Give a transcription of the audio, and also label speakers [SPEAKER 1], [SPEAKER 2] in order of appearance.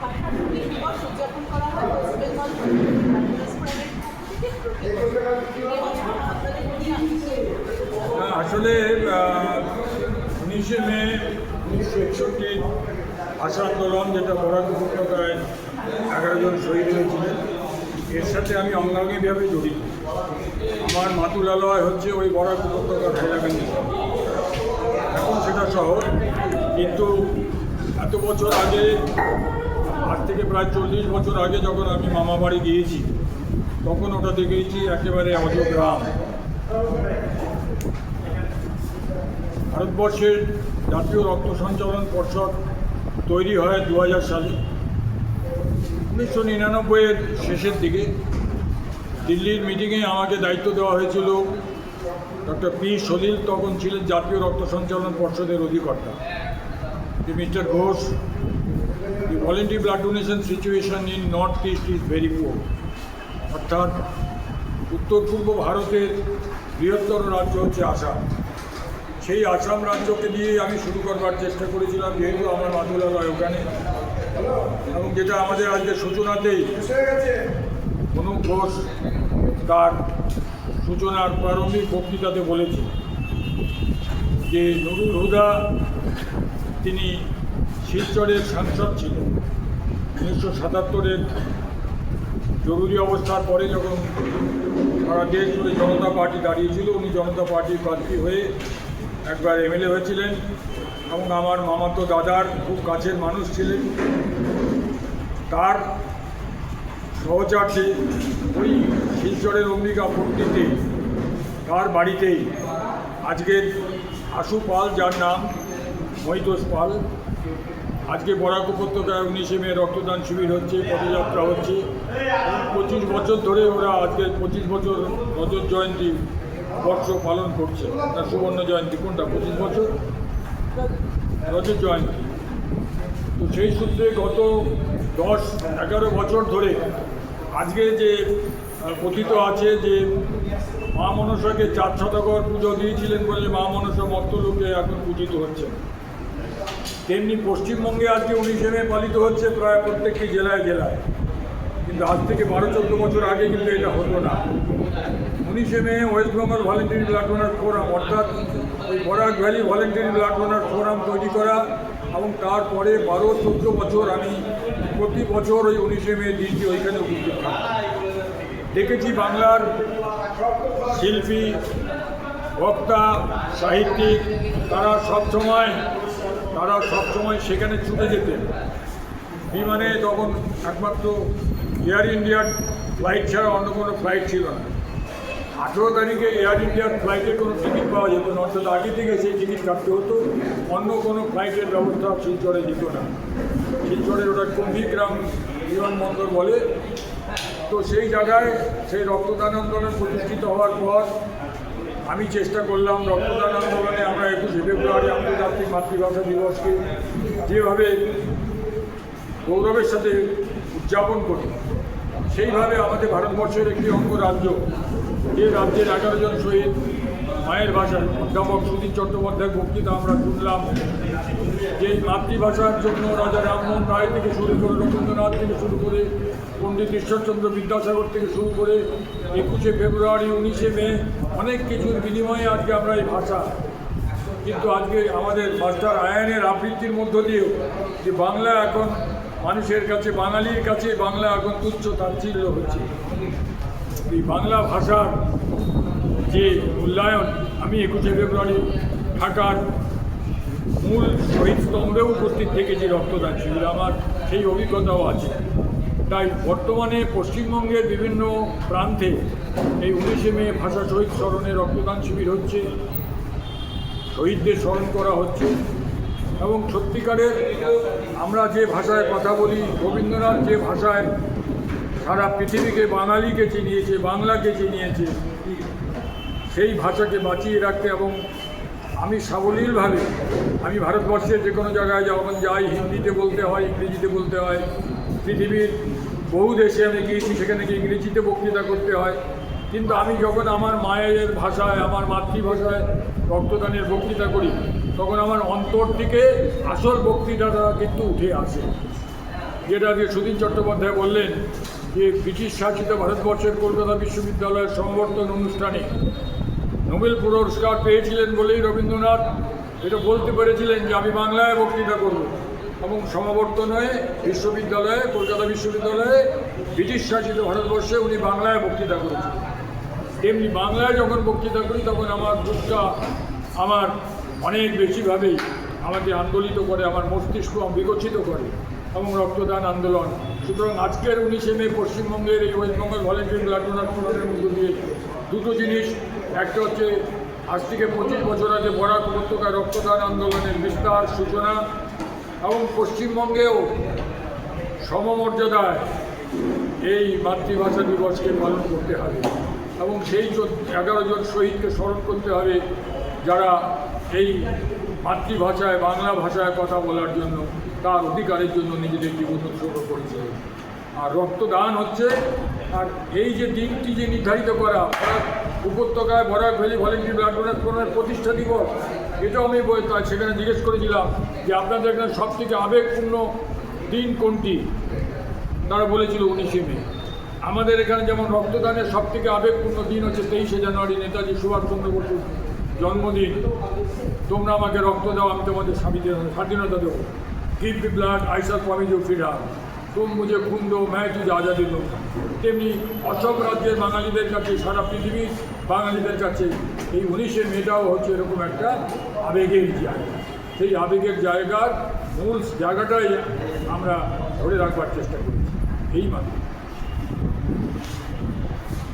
[SPEAKER 1] ভাষা দিবস উদযাপন করা হয় ওয়েস্ট বেঙ্গল
[SPEAKER 2] আসলে 19শে মে 1961 ভাষা আন্দোলন, যেটা বরাক উপত্যকায় 11 জন শহীদ হয়েছিলেন, এর সাথে আমি অঙ্গাঙ্গিভাবে জড়িত। আমার মাতুলালয় হচ্ছে ওই বরাক উপত্যকার হাইলাকান্দি। এখন সেটা শহর, কিন্তু এত বছর আগে, আজ থেকে প্রায় 40 বছর আগে যখন আমি মামা বাড়ি গিয়েছি, তখন ওটা দেখেছি একেবারে অজ গ্রাম। ভারতবর্ষের জাতীয় রক্ত সঞ্চালন পর্ষদ তৈরি হয় 2000 সালে। 1999-এর শেষের দিকে দিল্লির মিটিংয়ে আমাকে দায়িত্ব দেওয়া হয়েছিল। ডক্টর পি সলিল তখন ছিলেন জাতীয় রক্ত সঞ্চালন পর্ষদের অধিকর্তা। Mister Ghosh, the voluntary blood donation situation in north east is very poor. অর্থাৎ উত্তর পূর্ব ভারতের বৃহত্তর রাজ্য হচ্ছে আসাম। সেই আসাম রাজ্যকে দিয়ে আমি শুরু করবার চেষ্টা করেছিলাম, যেহেতু আমার মাতুলালয় ওখানে, এবং যেটা আমাদের আজকে সূচনাতেই অনুপ ঘোষ তার সূচনার প্রারম্ভিক বক্তৃতাতে বলেছে যে নুরুল হুদা তিনি শিলচরের সাংসদ ছিলেন 1977-এর জরুরি অবস্থার পরে, যখন সারা দেশ জুড়ে জনতা পার্টি দাঁড়িয়েছিল। উনি জনতা পার্টির প্রার্থী হয়ে একবার এমএলএ হয়েছিলেন এবং আমার মামাতো দাদার খুব কাছের মানুষ ছিলেন। তার সহচার্যে ওই শিলচরের অম্বিকাপট্টিতে তার বাড়িতেই আজকের আশু পাল, যার নাম মহিতোষ পাল, আজকে বরাক উপত্যকায় 19শে মে রক্তদান শিবির হচ্ছে, পদযাত্রা হচ্ছে। 25 বছর ধরে ওরা আজকে 25 বছর রজত জয়ন্তী বর্ষ পালন করছে। না, সুবর্ণ জয়ন্তী কোনটা? 25 বছর রজত জয়ন্তী। তো সেই সূত্রে গত 10-11 বছর ধরে আজকে যে কথিত আছে যে মা মনসাকে 4 শতকর পুজো দিয়েছিলেন বলে মা মনসা মর্তলোকে এখন পূজিত হচ্ছে, তেমনি পশ্চিমবঙ্গে আজকে 19শে মে পালিত হচ্ছে প্রায় প্রত্যেকটি জেলায় জেলায়। কিন্তু আজ থেকে 12-14 বছর আগে কিন্তু এটা হতো না। 19শে May West Bengal voluntary blood donor forum, অর্থাৎ ওই Barak valley voluntary blood donor forum তৈরি করা, এবং তারপরে 12-14 বছর আমি প্রতি বছর ওই 19শে মে দিনটি ওইখানে উপস্থিত থাকি। দেখেছি বাংলার শিল্পী, বক্তা, সাহিত্যিক, তারা সবসময় সেখানে ছুটে যেতেন। বিমানে তখন একমাত্র এয়ার ইন্ডিয়ার ফ্লাইট ছাড়া অন্য কোনো ফ্লাইট ছিল না। 18 তারিখে এয়ার ইন্ডিয়ার ফ্লাইটের কোনো টিকিট পাওয়া যেত না, অর্থাৎ আগে থেকে সেই টিকিট কাটতে হতো। অন্য কোনো ফ্লাইটের ব্যবস্থা শিলচরে যেত না। শিলচরের ওটা কুম্ভীগ্রাম বিমানবন্দর বলে। তো সেই জায়গায় সেই রক্তদান আন্দোলন প্রতিষ্ঠিত হওয়ার পর আমি চেষ্টা করলাম রক্তদান আন্দোলনে আমরা 21শে ফেব্রুয়ারি আন্তর্জাতিক মাতৃভাষা দিবসকে যেভাবে গৌরবের সাথে উদযাপন করি, সেইভাবে আমাদের ভারতবর্ষের একটি অঙ্গরাজ্য, যে রাজ্যের 11 জন শহীদ মায়ের ভাষায়, অধ্যাপক সুধীর চট্টোপাধ্যায়ের বক্তৃতা আমরা শুনলাম, যে মাতৃভাষার জন্য রাজা রামমোহন রায় থেকে শুরু করে, রবীন্দ্রনাথ থেকে শুরু করে, পণ্ডিত ঈশ্বরচন্দ্র বিদ্যাসাগর থেকে শুরু করে 21শে ফেব্রুয়ারি, 19শে মে, অনেক কিছুর বিনিময়ে আজকে আমরা এই ভাষা। কিন্তু আজকে আমাদের মাস্টার আয়ানের আবৃত্তির মধ্য দিয়েও যে বাংলা এখন মানুষের কাছে, বাঙালির কাছে বাংলা এখন তুচ্ছ তাচ্ছিল্য হচ্ছে। এই বাংলা ভাষার যে মূল্যায়ন, আমি 21শে ফেব্রুয়ারি ঢাকার মূল শহীদ স্তম্ভেও উপস্থিত থেকেছি রক্তদান শিবির, আমার সেই অভিজ্ঞতাও আছে। তাই বর্তমানে পশ্চিমবঙ্গের বিভিন্ন প্রান্তে এই 19শে মে ভাষা শহীদ স্মরণে রক্তদান শিবির হচ্ছে, শহীদদের স্মরণ করা হচ্ছে। এবং সত্যিকারের আমরা যে ভাষায় কথা বলি, রবীন্দ্রনাথ যে ভাষায় সারা পৃথিবীকে, বাঙালিকে চিনিয়েছে, বাংলাকে চিনিয়েছে, সেই ভাষাকে বাঁচিয়ে রাখতে, এবং আমি সাবলীলভাবে, আমি ভারতবর্ষের যে কোনো জায়গায় যখন যাই, হিন্দিতে বলতে হয়, ইংরেজিতে বলতে হয়। পৃথিবীর বহু দেশে আমি গিয়েছি, সেখানে গিয়ে ইংরেজিতে বক্তৃতা করতে হয়। কিন্তু আমি যখন আমার মায়ের ভাষায়, আমার মাতৃভাষায় রক্তদানের বক্তৃতা করি, তখন আমার অন্তর থেকে আসল বক্তৃতাটা কিন্তু উঠে আসে। যেটা আজকে সুধীন চট্টোপাধ্যায় বললেন যে ব্রিটিশ শাসিত ভারতবর্ষের কলকাতা বিশ্ববিদ্যালয়ের সমাবর্তন অনুষ্ঠানে নোবেল পুরস্কার পেয়েছিলেন বলেই রবীন্দ্রনাথ এটা বলতে পেরেছিলেন যে আমি বাংলায় বক্তৃতা করব, এবং সমাবর্তন হয়ে বিশ্ববিদ্যালয়ে, কলকাতা বিশ্ববিদ্যালয়ে ব্রিটিশ শাসিত ভারতবর্ষে উনি বাংলায় বক্তৃতা করেছেন। তেমনি বাংলায় যখন বক্তৃতা করি তখন আমার বুকটা আমার অনেক বেশিভাবেই আমাকে আন্দোলিত করে, আমার মস্তিষ্ক বিকশিত করে, এবং রক্তদান আন্দোলন। সুতরাং আজকের 19শে মে পশ্চিমবঙ্গের এই West Bengal volunteer blood donor ফোরামের মধ্য দিয়ে দুটো জিনিস, একটা হচ্ছে আজ থেকে 25 বছর আগে বরাক উপত্যকায় রক্তদান আন্দোলনের বিস্তার সূচনা, এবং পশ্চিমবঙ্গেও সমমর্যাদায় এই মাতৃভাষা দিবসকে পালন করতে হবে, এবং সেই 11 জন শহীদকে স্মরণ করতে হবে যারা এই মাতৃভাষায়, বাংলা ভাষায় কথা বলার জন্য, তার অধিকারের জন্য নিজেদের জীবন উৎসর্গ করেছে। আর রক্তদান হচ্ছে, আর এই যে দিনটি যে নির্ধারিত করা বরাক উপত্যকায় Barak Valley volunteer blood donor ফোরামের প্রতিষ্ঠা দিবস, এটাও আমি সেখানে জিজ্ঞেস করেছিলাম যে আপনাদের এখানে সবথেকে আবেগপূর্ণ দিন কোনটি? তারা বলেছিল 19শে মে। আমাদের এখানে যেমন রক্তদানের সবথেকে আবেগপূর্ণ দিন হচ্ছে 23শে জানুয়ারি, নেতাজি সুভাষচন্দ্র বসুর জন্মদিন। তোমরা আমাকে রক্ত দাও, আমি তোমাদের স্বাধীনতা দেবো। Give me blood, I shall promise you freedom. তুম মুঝে খুন দো, मैं तुझे आज़ादी दूँ। তেমনি অসম রাজ্যের বাঙালিদের কাছে, সারা পৃথিবীর বাঙালিদের কাছে এই 19শে মেটাও হচ্ছে এরকম একটা আবেগের জায়গা। সেই আবেগের জায়গার মূল জায়গাটাই আমরা ধরে রাখবার চেষ্টা করি এই মাত্র।